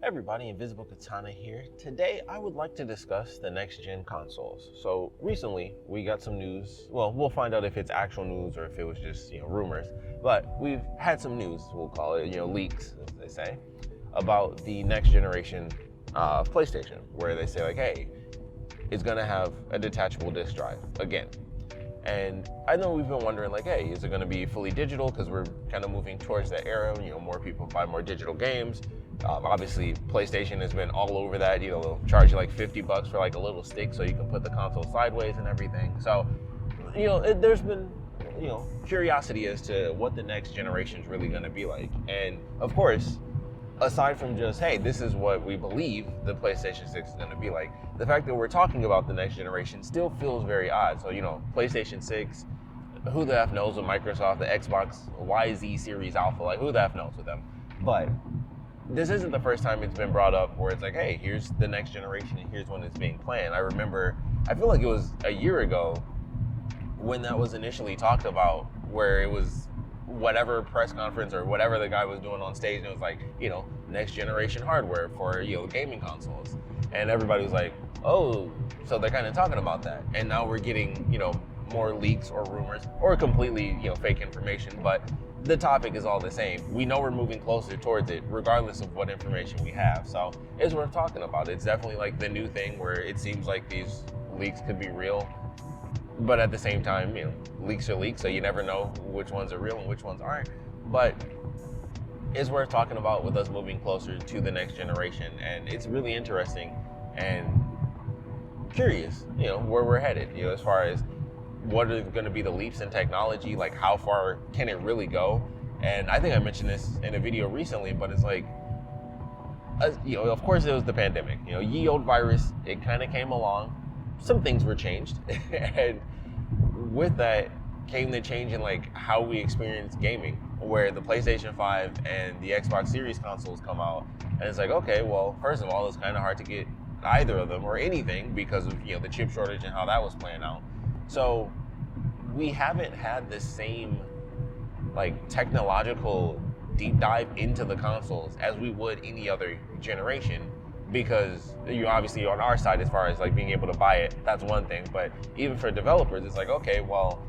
Everybody, Invisiblekatana here. Today I would like to discuss the next-gen consoles. So recently we got some news. Well, we'll find out if it's actual news or if it was just, rumors. But we've had some news, we'll call it, leaks, as they say, about the next generation PlayStation, where they say like, hey, it's gonna have a detachable disc drive again. And I know we've been wondering like, hey, is it gonna be fully digital? Because we're kind of moving towards that era, more people buy more digital games. Obviously, PlayStation has been all over that. They'll charge you like $50 for like a little stick so you can put the console sideways and everything. So, there's been, curiosity as to what the next generation is really going to be like. And of course, aside from just, hey, this is what we believe the PlayStation 6 is going to be like, the fact that we're talking about the next generation still feels very odd. So, PlayStation 6, who the F knows with Microsoft, the Xbox YZ Series Alpha, like who the F knows with them. But this isn't the first time it's been brought up where it's like, hey, here's the next generation and here's when it's being planned. I feel like it was a year ago when that was initially talked about, where it was whatever press conference or whatever the guy was doing on stage, and it was like, next generation hardware for, gaming consoles. And everybody was like, oh, so they're kind of talking about that. And now we're getting, more leaks or rumors or completely, fake information, but the topic is all the same. We know we're moving closer towards it, regardless of what information we have. So it's worth talking about. It's definitely like the new thing where it seems like these leaks could be real, but at the same time, leaks are leaks, so you never know which ones are real and which ones aren't. But it's worth talking about with us moving closer to the next generation, and it's really interesting and curious, where we're headed, as far as what are going to be the leaps in technology, like how far can it really go? And I think I mentioned this in a video recently, but it's like, of course it was the pandemic, ye old virus, it kind of came along, some things were changed, and with that came the change in like how we experience gaming, where the PlayStation 5 and the Xbox Series consoles come out, and it's like, okay, well, first of all, it's kind of hard to get either of them or anything because of, the chip shortage and how that was playing out. So we haven't had the same like technological deep dive into the consoles as we would any other generation, because obviously on our side, as far as like being able to buy it, that's one thing, but even for developers, it's like, okay, well,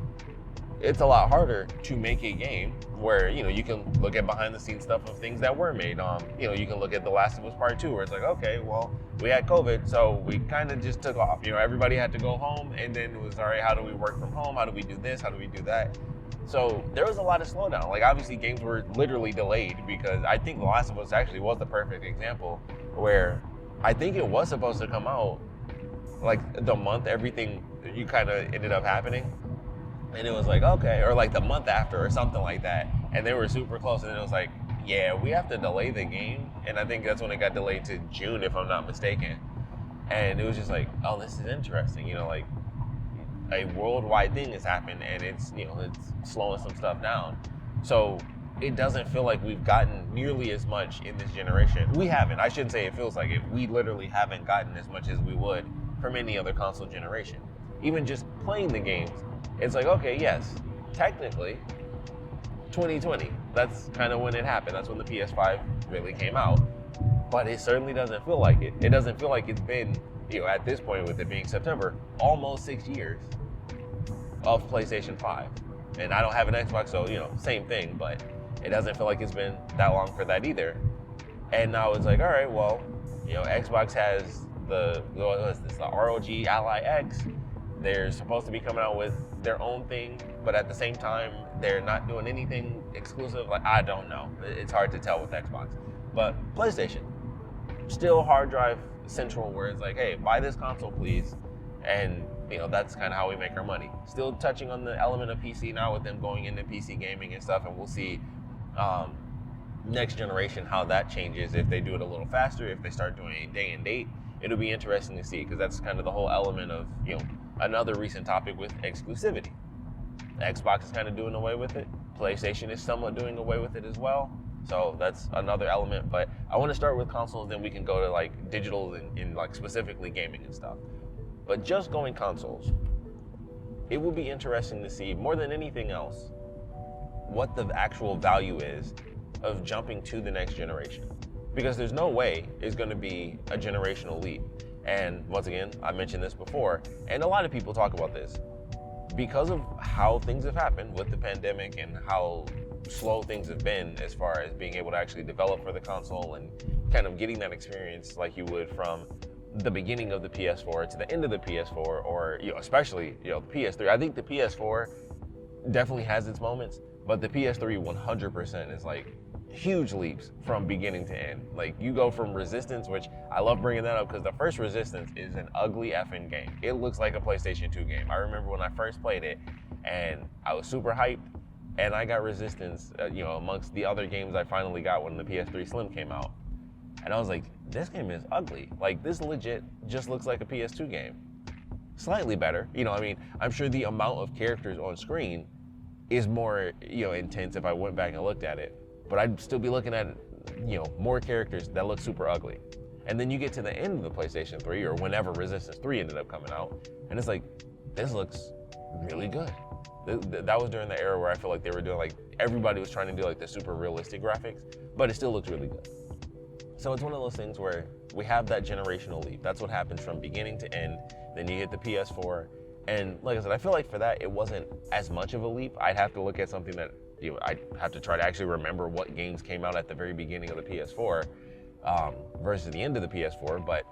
it's a lot harder to make a game where, you can look at behind the scenes stuff of things that were made. You can look at The Last of Us Part 2, where it's like, okay, well, we had COVID, so we kind of just took off. Everybody had to go home, and then it was, all right, how do we work from home? How do we do this? How do we do that? So there was a lot of slowdown. Like, obviously, games were literally delayed, because I think The Last of Us actually was the perfect example, where I think it was supposed to come out like the month everything you kind of ended up happening. And it was like, okay, or like the month after or something like that. And they were super close, and it was like, yeah, we have to delay the game. And I think that's when it got delayed to June, if I'm not mistaken. And it was just like, oh, this is interesting. Like a worldwide thing has happened, and it's, it's slowing some stuff down. So it doesn't feel like we've gotten nearly as much in this generation. We haven't. I shouldn't say it feels like it. We literally haven't gotten as much as we would from any other console generation. Even just playing the games, it's like, okay, yes, technically, 2020, that's kind of when it happened. That's when the PS5 really came out. But it certainly doesn't feel like it. It doesn't feel like it's been, at this point, with it being September, almost 6 years of PlayStation 5. And I don't have an Xbox, so, same thing, but it doesn't feel like it's been that long for that either. And now it's like, all right, well, Xbox has the ROG Ally X. They're supposed to be coming out with their own thing, but at the same time, they're not doing anything exclusive. Like, I don't know. It's hard to tell with Xbox. But PlayStation, still hard drive central, where it's like, hey, buy this console, please. And, that's kind of how we make our money. Still touching on the element of PC now with them going into PC gaming and stuff, and we'll see next generation how that changes, if they do it a little faster, if they start doing it day and date. It'll be interesting to see, because that's kind of the whole element of, another recent topic with exclusivity. Xbox is kind of doing away with it. PlayStation is somewhat doing away with it as well. So that's another element. But I want to start with consoles, then we can go to like digital and like specifically gaming and stuff. But just going consoles, it will be interesting to see, more than anything else, what the actual value is of jumping to the next generation. because there's no way it's going to be a generational leap. And once again, I mentioned this before, and a lot of people talk about this. Because of how things have happened with the pandemic and how slow things have been as far as being able to actually develop for the console and kind of getting that experience like you would from the beginning of the PS4 to the end of the PS4, or especially the PS3. I think the PS4 definitely has its moments, but the PS3 100% is like huge leaps from beginning to end. Like, you go from Resistance, which I love bringing that up because the first Resistance is an ugly effing game. It looks like a PlayStation 2 game. I remember when I first played it and I was super hyped, and I got Resistance, amongst the other games I finally got when the PS3 Slim came out. And I was like, this game is ugly. Like, this legit just looks like a PS2 game. Slightly better. I'm sure the amount of characters on screen is more, intense if I went back and looked at it. But I'd still be looking at, more characters that look super ugly. And then you get to the end of the PlayStation 3, or whenever Resistance 3 ended up coming out, and it's like, this looks really good. That was during the era where I feel like they were doing, like, everybody was trying to do like the super realistic graphics, but it still looks really good. So it's one of those things where we have that generational leap. That's what happens from beginning to end. Then you hit the PS4. And like I said, I feel like for that, it wasn't as much of a leap. I'd have to look at something that, I'd have to try to actually remember what games came out at the very beginning of the PS4 versus the end of the PS4. But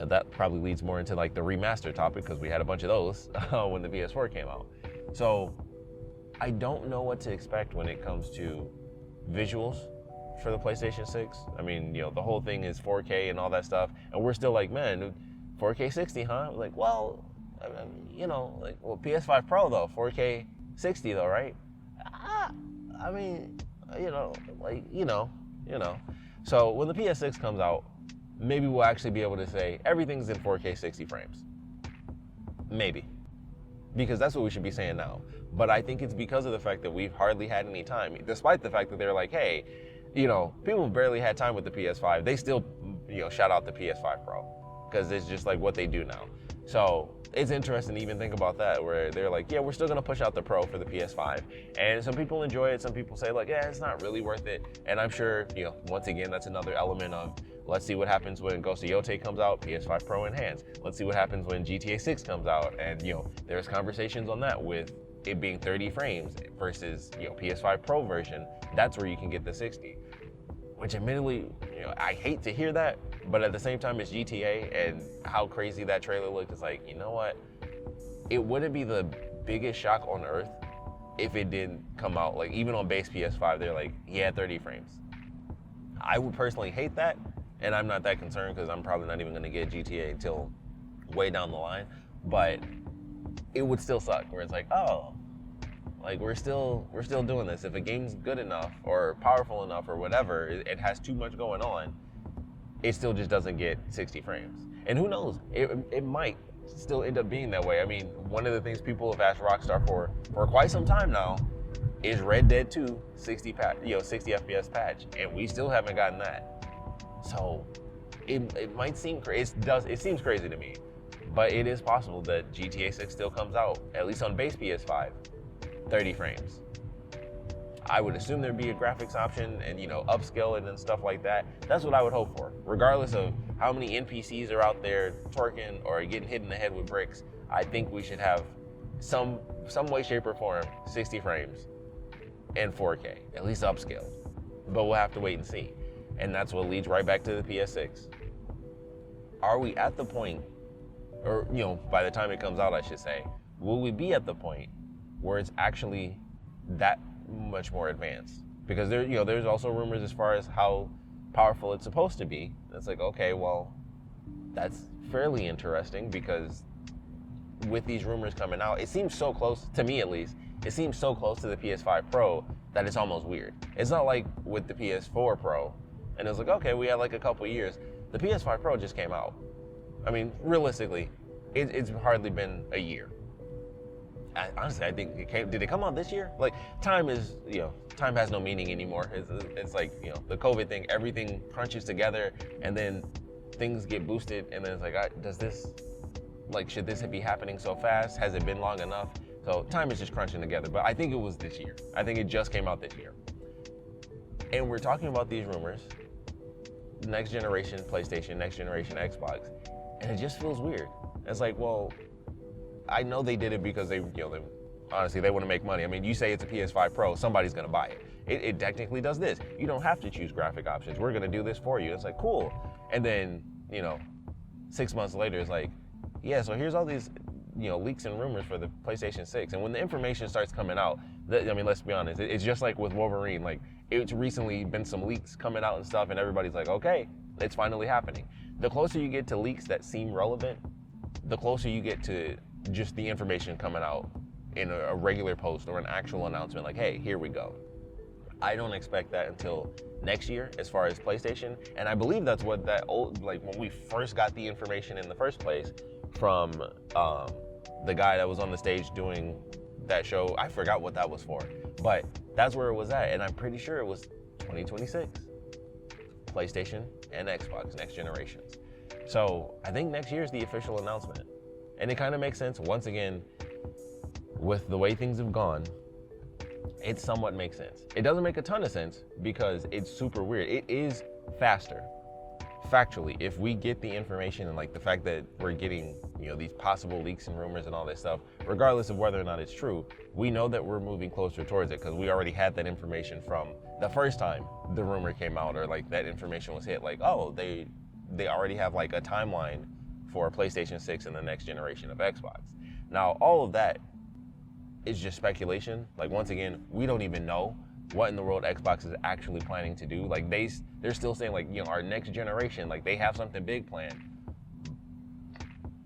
that probably leads more into like the remaster topic, because we had a bunch of those when the PS4 came out. So I don't know what to expect when it comes to visuals for the PlayStation 6. I mean, the whole thing is 4K and all that stuff, and we're still like, man, 4K 60, huh? Like, well, PS5 Pro though, 4K 60 though, right? So when the PS6 comes out, maybe we'll actually be able to say everything's in 4K 60 frames. Maybe. Because that's what we should be saying now. But I think it's because of the fact that we've hardly had any time, despite the fact that they're like, hey, people have barely had time with the PS5. They still, shout out the PS5 Pro, because it's just like what they do now. So it's interesting to even think about that, where they're like, yeah, we're still going to push out the Pro for the PS5. And some people enjoy it. Some people say like, yeah, it's not really worth it. And I'm sure, once again, that's another element of, let's see what happens when Ghost of Yotei comes out, PS5 Pro enhanced. Let's see what happens when GTA 6 comes out. And, there's conversations on that with it being 30 frames versus, PS5 Pro version. That's where you can get the 60. Which admittedly, I hate to hear that, but at the same time, it's GTA, and how crazy that trailer looked. It's like, you know what? It wouldn't be the biggest shock on earth if it didn't come out, like, even on base PS5, they're like, yeah, 30 frames. I would personally hate that, and I'm not that concerned because I'm probably not even going to get GTA until way down the line, but it would still suck, where it's like, oh, like, we're still doing this. If a game's good enough or powerful enough or whatever, it has too much going on, it still just doesn't get 60 frames. And who knows, it might still end up being that way. I mean, one of the things people have asked Rockstar for quite some time now is Red Dead 2 60 FPS patch, and we still haven't gotten that. So it might seem crazy. It seems crazy to me, but it is possible that GTA 6 still comes out, at least on base PS5, 30 frames. I would assume there'd be a graphics option and, upscale it and stuff like that. That's what I would hope for. Regardless of how many NPCs are out there twerking or getting hit in the head with bricks, I think we should have some way, shape, or form 60 frames and 4K, at least upscaled. But we'll have to wait and see. And that's what leads right back to the PS6. Are we at the point, or, by the time it comes out, I should say, will we be at the point where it's actually that much more advanced? Because there's also rumors as far as how powerful it's supposed to be. It's like, okay, well, that's fairly interesting, because with these rumors coming out, it seems so close, to me at least, it seems so close to the PS5 Pro that it's almost weird. It's not like with the PS4 Pro, and it's like, okay, we had like a couple years. The PS5 Pro just came out. I mean, realistically, it's hardly been a year. Honestly, I think did it come out this year? Like, time has no meaning anymore. It's like, the COVID thing, everything crunches together, and then things get boosted, and then it's like, should this be happening so fast? Has it been long enough? So time is just crunching together, but I think it was this year. I think it just came out this year. And we're talking about these rumors next generation PlayStation, next generation Xbox, and it just feels weird. It's like, well, I know they did it because honestly, they want to make money. I mean, you say it's a PS5 Pro, somebody's going to buy it. It technically does this. You don't have to choose graphic options. We're going to do this for you. It's like, cool. And then, 6 months later, it's like, yeah, so here's all these, leaks and rumors for the PlayStation 6. And when the information starts coming out, let's be honest, it's just like with Wolverine. Like, it's recently been some leaks coming out and stuff, and everybody's like, okay, it's finally happening. The closer you get to leaks that seem relevant, the closer you get to just the information coming out in a regular post or an actual announcement like, hey, here we go. I don't expect that until next year as far as PlayStation. And I believe that's what when we first got the information in the first place from the guy that was on the stage doing that show. I forgot what that was for, but that's where it was at. And I'm pretty sure it was 2026, PlayStation and Xbox next generations. So I think next year is the official announcement. And it kind of makes sense. Once again, with the way things have gone, it somewhat makes sense. It doesn't make a ton of sense because it's super weird. It is faster. Factually, if we get the information and like the fact that we're getting, these possible leaks and rumors and all this stuff, regardless of whether or not it's true, we know that we're moving closer towards it because we already had that information from the first time the rumor came out or like that information was hit. Like, oh, they already have like a timeline for PlayStation 6 and the next generation of Xbox. Now, all of that is just speculation. Like, once again, we don't even know what in the world Xbox is actually planning to do. Like, they're still saying like, our next generation, like they have something big planned.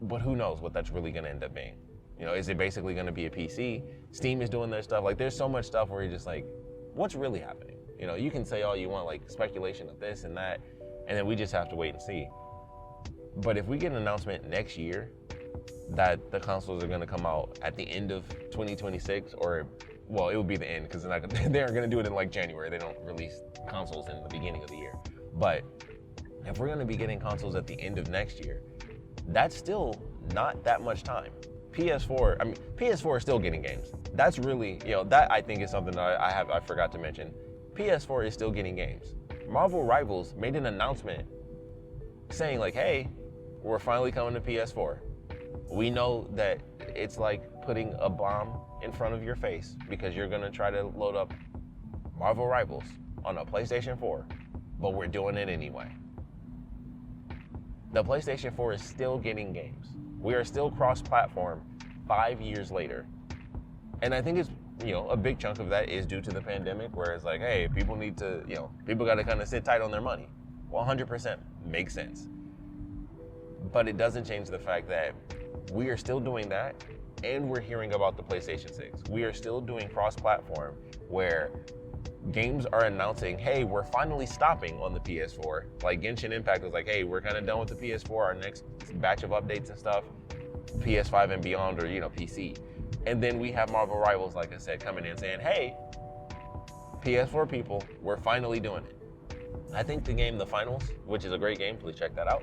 But who knows what that's really gonna end up being. Is it basically gonna be a PC? Steam is doing their stuff. Like, there's so much stuff where you're just like, what's really happening? You can say all you want, like speculation of this and that, and then we just have to wait and see. But if we get an announcement next year that the consoles are going to come out at the end of 2026, or, well, it would be the end because they aren't going to do it in like January. They don't release consoles in the beginning of the year. But if we're going to be getting consoles at the end of next year, that's still not that much time. PS4 is still getting games. That's really, that I think is something that I forgot to mention. PS4 is still getting games. Marvel Rivals made an announcement saying like, hey, we're finally coming to PS4. We know that it's like putting a bomb in front of your face because you're gonna try to load up Marvel Rivals on a PlayStation 4, but we're doing it anyway. The PlayStation 4 is still getting games. We are still cross-platform 5 years later. And I think it's, a big chunk of that is due to the pandemic, where it's like, hey, people need to, people gotta kind of sit tight on their money. 100% makes sense. But it doesn't change the fact that we are still doing that, and we're hearing about the PlayStation 6. We are still doing cross-platform where games are announcing, hey, we're finally stopping on the PS4. Like Genshin Impact was like, hey, we're kind of done with the PS4. Our next batch of updates and stuff, PS5 and beyond, or PC. And then we have Marvel Rivals, like I said, coming in saying, hey, PS4 people, we're finally doing it. I think the game The Finals, which is a great game, please check that out.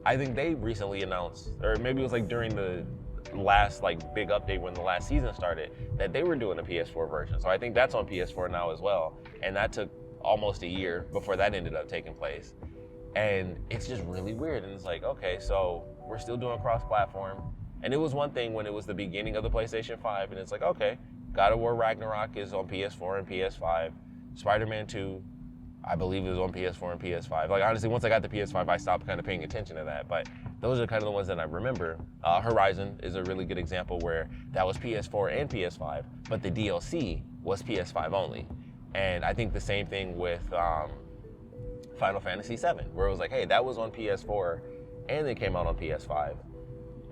I think they recently announced, or maybe it was like during the last big update when the last season started, that they were doing a PS4 version. So I think that's on PS4 now as well. And that took almost a year before that ended up taking place. And it's just really weird. And it's like, okay, so we're still doing cross-platform. And it was one thing when it was the beginning of the PlayStation 5, and it's like, okay, God of War Ragnarok is on PS4 and PS5. Spider-Man 2, I believe it was on PS4 and PS5. Like, honestly, once I got the PS5, I stopped kind of paying attention to that. But those are kind of the ones that I remember. Horizon is a really good example where that was PS4 and PS5, but the DLC was PS5 only. And I think the same thing with Final Fantasy VII, where it was like, hey, that was on PS4 and it came out on PS5.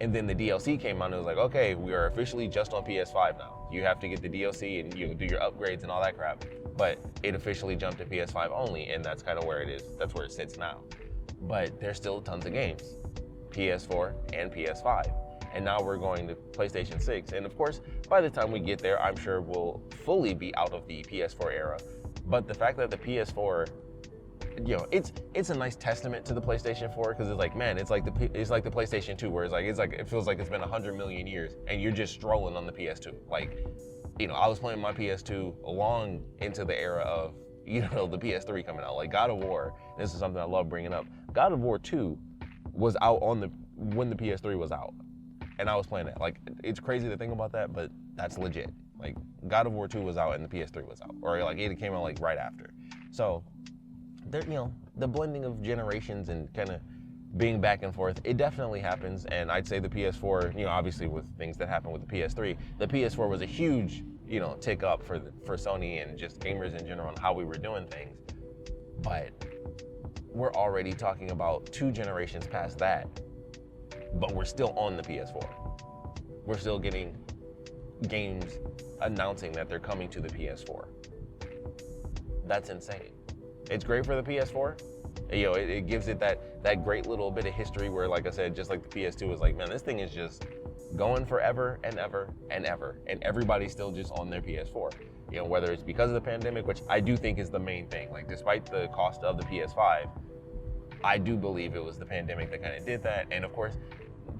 And then the DLC came out and it was like, okay, we are officially just on PS5 now. You have to get the DLC and you do your upgrades and all that crap. But it officially jumped to PS5 only, and that's kind of where it is. That's where it sits now. But there's still tons of games, PS4 and PS5. And now we're going to PlayStation 6. And of course, by the time we get there, I'm sure we'll fully be out of the PS4 era. But the fact that the PS4, it's a nice testament to the PlayStation 4, because it's like, man, it's like the PlayStation 2, where it feels like it's been 100 million years, and you're just strolling on the PS2. Like, I was playing my PS2 long into the era of the PS3 coming out. Like God of War, this is something I love bringing up. God of War 2 was out when the PS3 was out, and I was playing it. Like, it's crazy to think about that, but that's legit. Like, God of War 2 was out and the PS3 was out, or like it came out like right after. So there, the blending of generations and kind of being back and forth, it definitely happens. And I'd say the PS4, obviously with things that happened with the PS3, the PS4 was a huge, tick up for Sony and just gamers in general and how we were doing things. But we're already talking about 2 generations past that, but we're still on the PS4. We're still getting games announcing that they're coming to the PS4. That's insane. It's great for the PS4. It gives it that great little bit of history where, like I said, just like the PS2 is like, man, this thing is just going forever and ever and ever, and everybody's still just on their PS4. Whether it's because of the pandemic, which I do think is the main thing. Like, despite the cost of the PS5, I do believe it was the pandemic that kind of did that. And of course,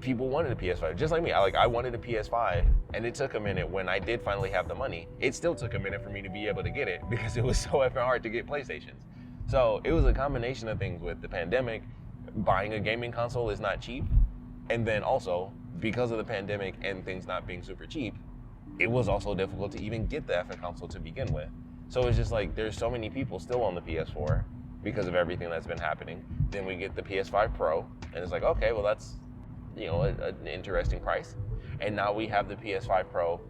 people wanted a PS5, just like me. I wanted a PS5, and it took a minute when I did finally have the money. It still took a minute for me to be able to get it because it was so effing hard to get PlayStations. So it was a combination of things with the pandemic. Buying a gaming console is not cheap. And then also, because of the pandemic and things not being super cheap, it was also difficult to even get the effing console to begin with. So it's just like, there's so many people still on the PS4 because of everything that's been happening. Then we get the PS5 Pro, and it's like, okay, well, that's an interesting price. And now we have the PS5 Pro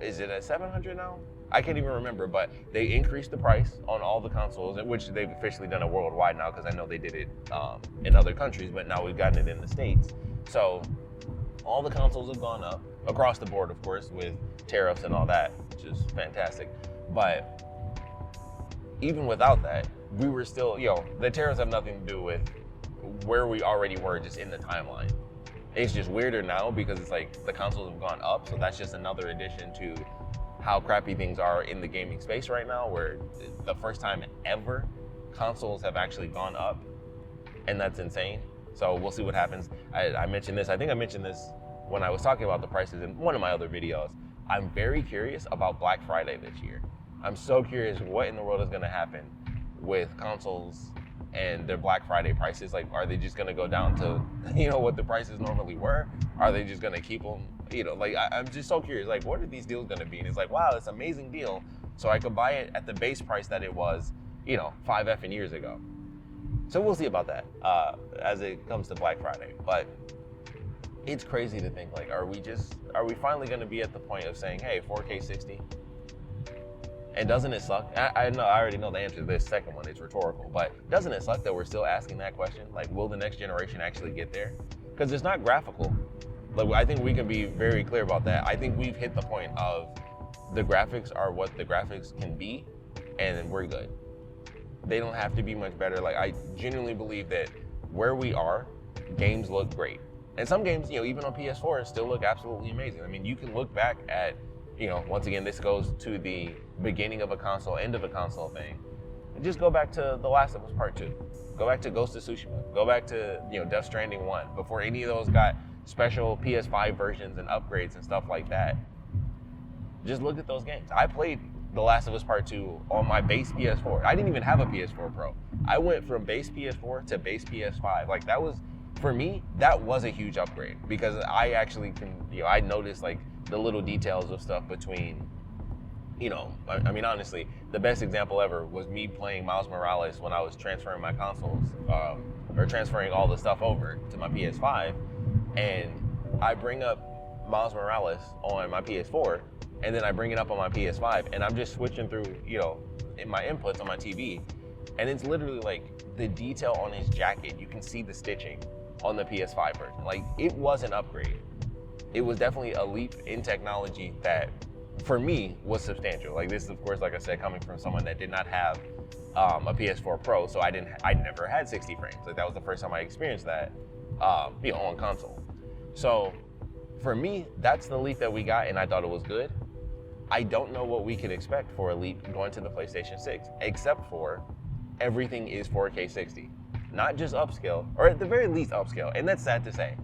is it at $700 now? I can't even remember, but they increased the price on all the consoles, which they've officially done it worldwide now, because I know they did it in other countries, but now we've gotten it in the States. So all the consoles have gone up across the board, of course, with tariffs and all that, which is fantastic. But even without that, we were still, the tariffs have nothing to do with where we already were just in the timeline. It's just weirder now because it's like the consoles have gone up, so that's just another addition to how crappy things are in the gaming space right now, where the first time ever consoles have actually gone up, and that's insane. So we'll see what happens. I mentioned this, I think I mentioned this when I was talking about the prices in one of my other videos. I'm very curious about Black Friday this year. I'm so curious what in the world is gonna happen with consoles and their Black Friday prices. Like, are they just gonna go down to, what the prices normally were? Are they just gonna keep them, I'm just so curious, like, what are these deals gonna be? And it's like, wow, it's an amazing deal. So I could buy it at the base price that it was, 5 effing years ago. So we'll see about that as it comes to Black Friday. But it's crazy to think, like, are we finally gonna be at the point of saying, hey, 4K 60? And doesn't it suck? I know, I already know the answer to this second one. It's rhetorical, but doesn't it suck that we're still asking that question? Like, will the next generation actually get there? Because it's not graphical. Like, I think we can be very clear about that. I think we've hit the point of the graphics are what the graphics can be, and we're good. They don't have to be much better. Like, I genuinely believe that where we are, games look great. And some games, even on PS4, still look absolutely amazing. I mean, you can look back at, once again, this goes to the beginning of a console, end of a console thing. And just go back to The Last of Us Part 2. Go back to Ghost of Tsushima. Go back to, Death Stranding 1, before any of those got special PS5 versions and upgrades and stuff like that. Just look at those games. I played The Last of Us Part 2 on my base PS4. I didn't even have a PS4 Pro. I went from base PS4 to base PS5. Like, that was, for me, that was a huge upgrade, because I actually can, I noticed like the little details of stuff between, I mean, honestly, the best example ever was me playing Miles Morales when I was transferring my consoles, or transferring all the stuff over to my PS5, and I bring up Miles Morales on my PS4, and then I bring it up on my PS5, and I'm just switching through, in my inputs on my TV, and it's literally like the detail on his jacket, you can see the stitching on the PS5 version. Like, it was an upgrade. It was definitely a leap in technology that, for me, was substantial. Like, this is, of course, like I said, coming from someone that did not have a PS4 Pro, so I never had 60 frames. Like, that was the first time I experienced that, on console. So, for me, that's the leap that we got, and I thought it was good. I don't know what we could expect for a leap going to the PlayStation 6, except for everything is 4K 60. Not just upscale, or at the very least upscale, and that's sad to say.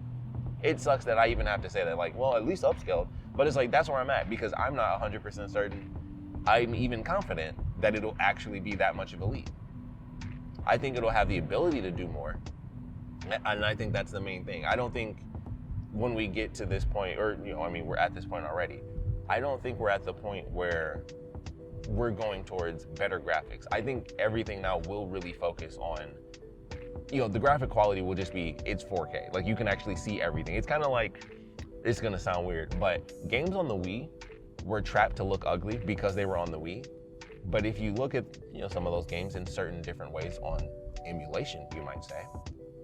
It sucks that I even have to say that, like, well, at least upscaled, but it's like, that's where I'm at, because I'm not 100% certain I'm even confident that it'll actually be that much of a leap. I think it'll have the ability to do more. And I think that's the main thing. I don't think when we get to this point, or, we're at this point already. I don't think we're at the point where we're going towards better graphics. I think everything now will really focus on, the graphic quality will just be, it's 4K. Like, you can actually see everything. It's kind of like, it's gonna sound weird, but games on the Wii were trapped to look ugly because they were on the Wii. But if you look at, some of those games in certain different ways on emulation, you might say,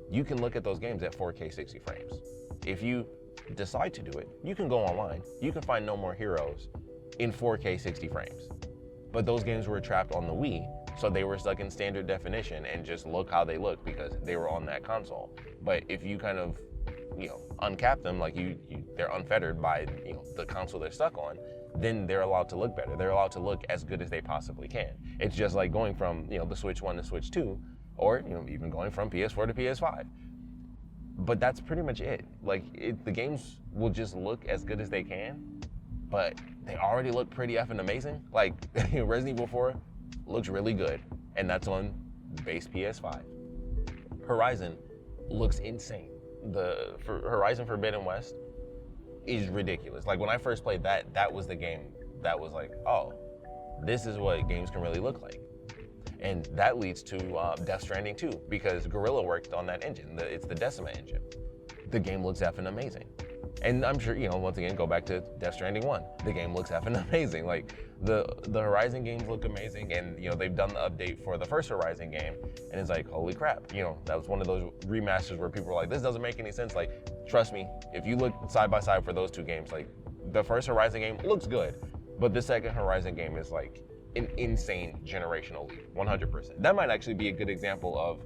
you can look at those games at 4K 60 frames. If you decide to do it, you can go online. You can find No More Heroes in 4K 60 frames. But those games were trapped on the Wii, so they were stuck in standard definition and just look how they look because they were on that console. But if you kind of, uncap them, like they're unfettered by, the console they're stuck on, then they're allowed to look better. They're allowed to look as good as they possibly can. It's just like going from, the Switch 1 to Switch 2, or, even going from PS4 to PS5. But that's pretty much it. Like, the games will just look as good as they can, but they already look pretty effing amazing. Like, Resident Evil 4 looks really good, and that's on base PS5. Horizon looks insane. For Horizon Forbidden West is ridiculous. Like, when I first played that was the game that was like, oh, this is what games can really look like. And that leads to Death Stranding 2, because Guerrilla worked on that engine. It's the Decima engine. The game looks effing amazing. And I'm sure, once again, go back to Death Stranding 1. The game looks effing amazing. Like, the Horizon games look amazing, and, they've done the update for the first Horizon game, and it's like, holy crap. That was one of those remasters where people were like, this doesn't make any sense. Like, trust me, if you look side by side for those two games, like, the first Horizon game looks good, but the second Horizon game is like an insane generational leap, 100%. That might actually be a good example of,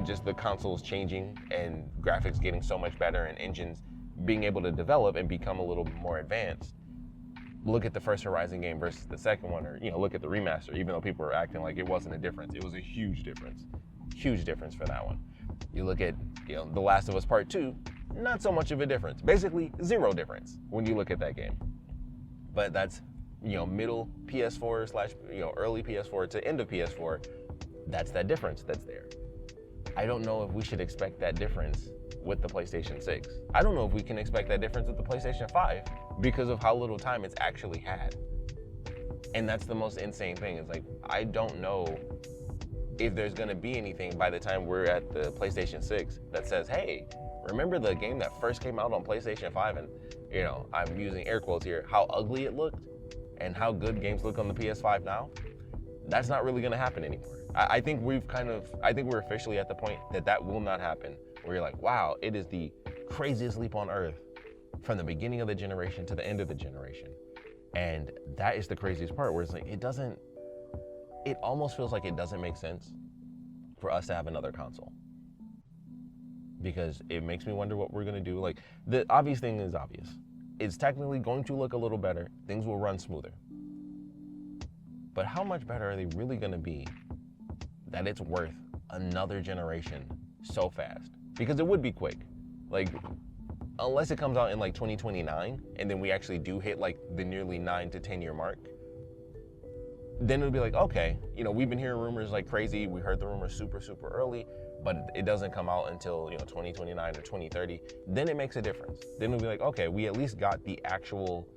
just the consoles changing and graphics getting so much better and engines being able to develop and become a little more advanced. Look at the first Horizon game versus the second one, or, look at the remaster, even though people were acting like it wasn't a difference. It was a huge difference for that one. You look at, The Last of Us Part 2, not so much of a difference. Basically, zero difference when you look at that game. But that's, middle PS4 / early PS4 to end of PS4, that's that difference that's there. I don't know if we should expect that difference with the PlayStation 6. I don't know if we can expect that difference with the PlayStation 5 because of how little time it's actually had. And that's the most insane thing, is like, I don't know if there's gonna be anything by the time we're at the PlayStation 6 that says, hey, remember the game that first came out on PlayStation 5 and, I'm using air quotes here, how ugly it looked and how good games look on the PS5 now? That's not really gonna happen anymore. I think we're officially at the point that will not happen, where you're like, wow, it is the craziest leap on earth from the beginning of the generation to the end of the generation. And that is the craziest part, where it's like, it almost feels like it doesn't make sense for us to have another console. Because it makes me wonder what we're gonna do. Like, the obvious thing is obvious. It's technically going to look a little better. Things will run smoother. But how much better are they really gonna be that it's worth another generation so fast? Because it would be quick. Like, unless it comes out in like 2029, and then we actually do hit like the nearly 9 to 10 year mark, then it'll be like, okay, we've been hearing rumors like crazy. We heard the rumors super, super early, but it doesn't come out until, 2029 or 2030. Then it makes a difference. Then it'll be like, okay, we at least got the actual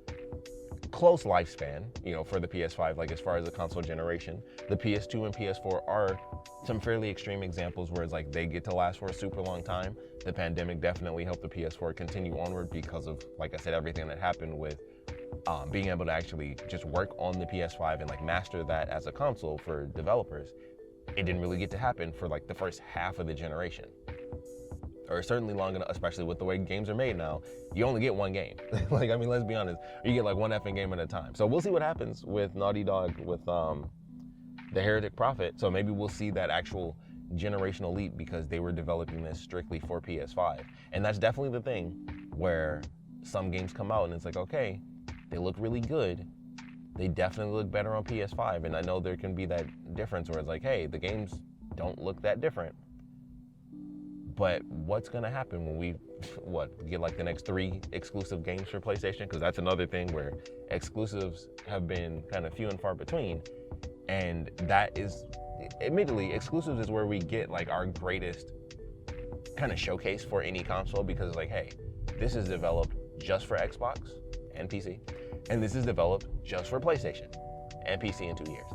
close lifespan, for the PS5, like as far as the console generation. The PS2 and PS4 are some fairly extreme examples where it's like they get to last for a super long time. The pandemic definitely helped the PS4 continue onward because of, like I said, everything that happened with being able to actually just work on the PS5 and like master that as a console for developers. It didn't really get to happen for like the first half of the generation. Or certainly long enough, especially with the way games are made now, you only get one game. Let's be honest, you get like one effing game at a time. So we'll see what happens with Naughty Dog, with the Heretic Prophet. So maybe we'll see that actual generational leap because they were developing this strictly for PS5. And that's definitely the thing where some games come out and it's like, okay, they look really good. They definitely look better on PS5. And I know there can be that difference where it's like, hey, the games don't look that different. But what's gonna happen when we get like the next 3 exclusive games for PlayStation? Because that's another thing where exclusives have been kind of few and far between, and that is, admittedly, exclusives is where we get like our greatest kind of showcase for any console, because it's like, hey, this is developed just for Xbox and PC, and this is developed just for PlayStation and PC in 2 years.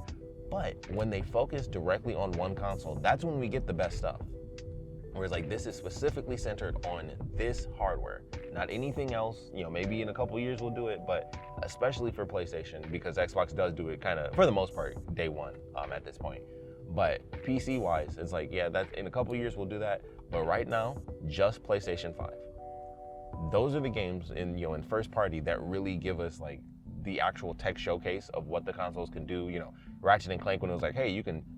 But when they focus directly on one console, that's when we get the best stuff. Whereas like this is specifically centered on this hardware, not anything else. You know, maybe in a couple years we'll do it, but especially for PlayStation, because Xbox does do it kind of for the most part day one at this point. But PC wise, it's like, yeah, that in a couple years we'll do that. But right now, just PlayStation 5. Those are the games in first party that really give us like the actual tech showcase of what the consoles can do. You know, Ratchet and Clank, when it was like, hey,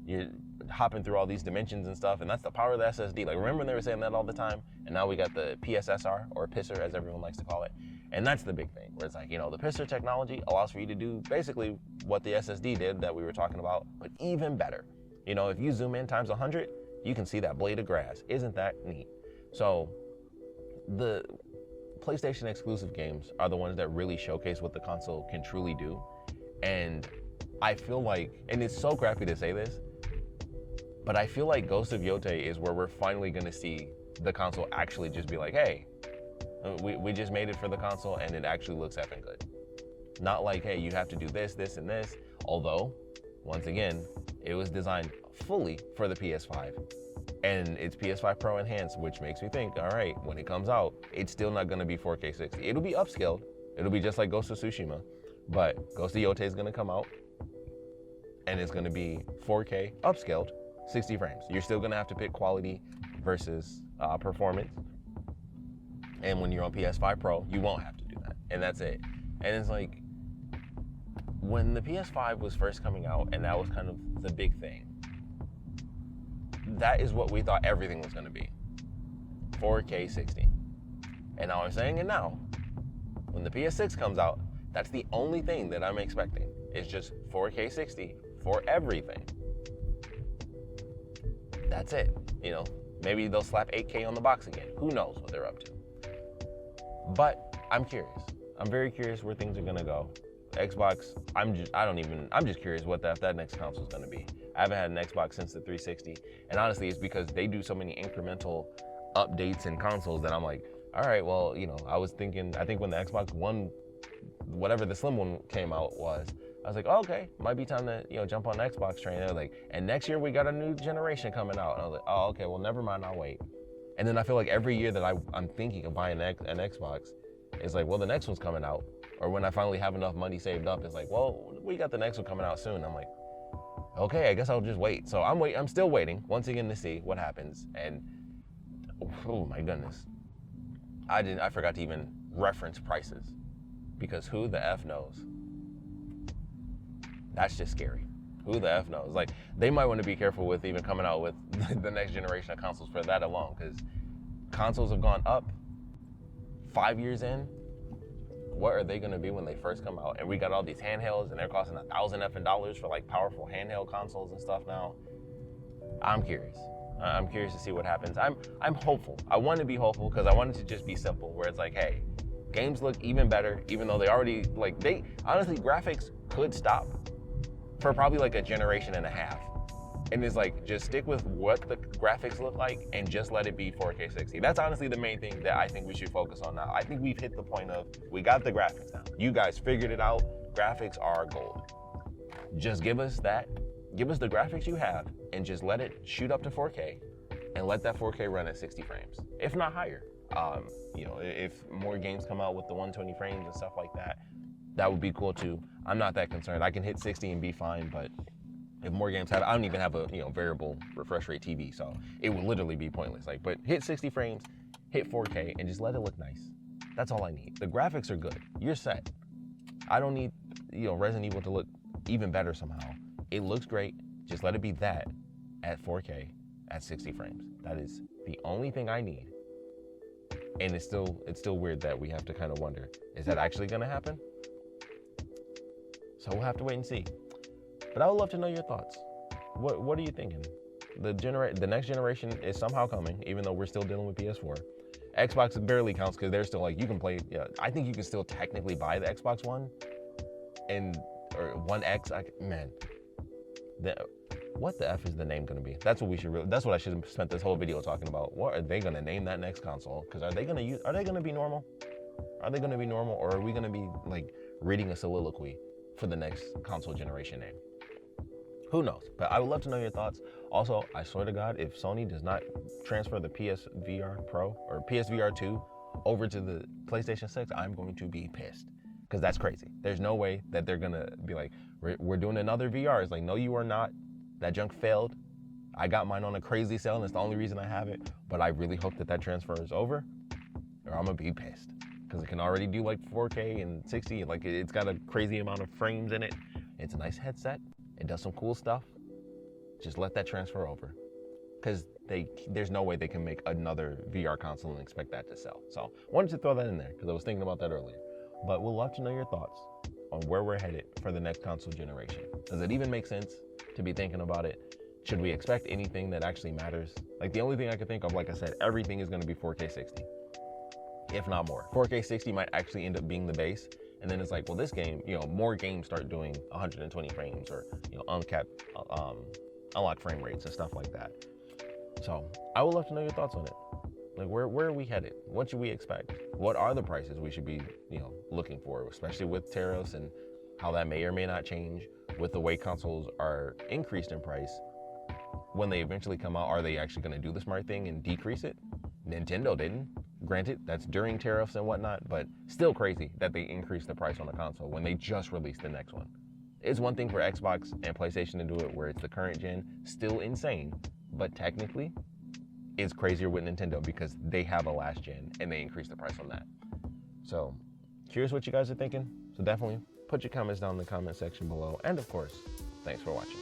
you're hopping through all these dimensions and stuff, and that's the power of the SSD. Like, remember when they were saying that all the time? And now we got the PSSR, or PISR as everyone likes to call it. And that's the big thing, where it's like, the PISR technology allows for you to do basically what the SSD did that we were talking about, but even better. If you zoom in times 100, you can see that blade of grass. Isn't that neat? So the PlayStation exclusive games are the ones that really showcase what the console can truly do. And I feel like, and it's so crappy to say this, but I feel like Ghost of Yotei is where we're finally going to see the console actually just be like, hey, we just made it for the console and it actually looks effing good. Not like, hey, you have to do this, this, and this. Although, once again, it was designed fully for the PS5. And it's PS5 Pro Enhanced, which makes me think, all right, when it comes out, it's still not going to be 4K 60. It'll be upscaled. It'll be just like Ghost of Tsushima. But Ghost of Yotei is going to come out, and it's going to be 4K upscaled, 60 frames. You're still going to have to pick quality versus performance. And when you're on PS5 Pro, you won't have to do that. And that's it. And it's like, when the PS5 was first coming out, and that was kind of the big thing, that is what we thought everything was going to be. 4K 60. And now I'm saying it now. When the PS6 comes out, that's the only thing that I'm expecting. It's just 4K 60 for everything. That's it. Maybe they'll slap 8K on the box again. Who knows what they're up to? But I'm curious. I'm very curious where things are going to go. Xbox, I'm just curious what that next console is going to be. I haven't had an Xbox since the 360, and honestly, it's because they do so many incremental updates and consoles that I'm like, all right, well, I think when the Xbox One, whatever the slim one came out I was like, oh, okay, might be time to jump on the Xbox train. They're like, and next year we got a new generation coming out. And I was like, oh, okay, well, never mind, I'll wait. And then I feel like every year that I'm thinking of buying an Xbox, it's like, well, the next one's coming out. Or when I finally have enough money saved up, it's like, well, we got the next one coming out soon. I'm like, okay, I guess I'll just wait. So I'm still waiting once again to see what happens. And oh my goodness, I forgot to even reference prices, because who the F knows? That's just scary. Who the F knows? Like, they might want to be careful with even coming out with the next generation of consoles for that alone, because consoles have gone up 5 years in. What are they going to be when they first come out? And we got all these handhelds, and they're costing $1,000 for like powerful handheld consoles and stuff now. I'm curious. I'm curious to see what happens. I'm hopeful. I want to be hopeful because I want it to just be simple, where it's like, hey, games look even better, even though they already honestly, graphics could stop for probably like a generation and a half. And it's like, just stick with what the graphics look like and just let it be 4K 60. That's honestly the main thing that I think we should focus on now. I think we've hit the point of, we got the graphics now. You guys figured it out. Graphics are gold. Just give us that. Give us the graphics you have and just let it shoot up to 4K and let that 4K run at 60 frames, if not higher. If more games come out with the 120 frames and stuff like that, that would be cool too. I'm not that concerned. I can hit 60 and be fine, but if more games have, I don't even have a variable refresh rate TV, so it would literally be pointless. But hit 60 frames, hit 4K, and just let it look nice. That's all I need. The graphics are good. You're set. I don't need Resident Evil to look even better somehow. It looks great. Just let it be that at 4K at 60 frames. That is the only thing I need. And it's still weird that we have to kind of wonder, is that actually going to happen? So we'll have to wait and see. But I would love to know your thoughts. What are you thinking? The next generation is somehow coming, even though we're still dealing with PS4. Xbox barely counts because they're still like, you can play. Yeah, I think you can still technically buy the Xbox One or One X. Man, what the F is the name gonna be? That's what I should have spent this whole video talking about. What are they gonna name that next console? Because are they gonna be normal? Are they gonna be normal, or are we gonna be like reading a soliloquy for the next console generation name? Who knows? But I would love to know your thoughts. Also, I swear to God, if Sony does not transfer the PSVR Pro or PSVR 2 over to the PlayStation 6, I'm going to be pissed. Because that's crazy. There's no way that they're going to be like, we're doing another VR. It's like, no, you are not. That junk failed. I got mine on a crazy sale, and it's the only reason I have it. But I really hope that transfer is over, or I'm going to be pissed. Because it can already do like 4K and 60. Like, it's got a crazy amount of frames in it. It's a nice headset. It does some cool stuff. Just let that transfer over, because there's no way they can make another VR console and expect that to sell. So wanted to throw that in there because I was thinking about that earlier. But we'll love to know your thoughts on where we're headed for the next console generation. Does it even make sense to be thinking about it? Should we expect anything that actually matters? Like, the only thing I could think of, like I said, everything is going to be 4K 60, if not more. 4K 60 might actually end up being the base. And then it's like, well, this game, more games start doing 120 frames or, uncapped, unlocked frame rates and stuff like that. So I would love to know your thoughts on it. Like, where are we headed? What should we expect? What are the prices we should be, looking for, especially with tariffs and how that may or may not change with the way consoles are increased in price. When they eventually come out, are they actually going to do the smart thing and decrease it? Nintendo didn't. Granted, that's during tariffs and whatnot, but still crazy that they increased the price on the console when they just released the next one. It's one thing for Xbox and PlayStation to do it where it's the current gen, still insane, but technically, it's crazier with Nintendo because they have a last gen and they increased the price on that. So, curious what you guys are thinking. So definitely put your comments down in the comment section below. And of course, thanks for watching.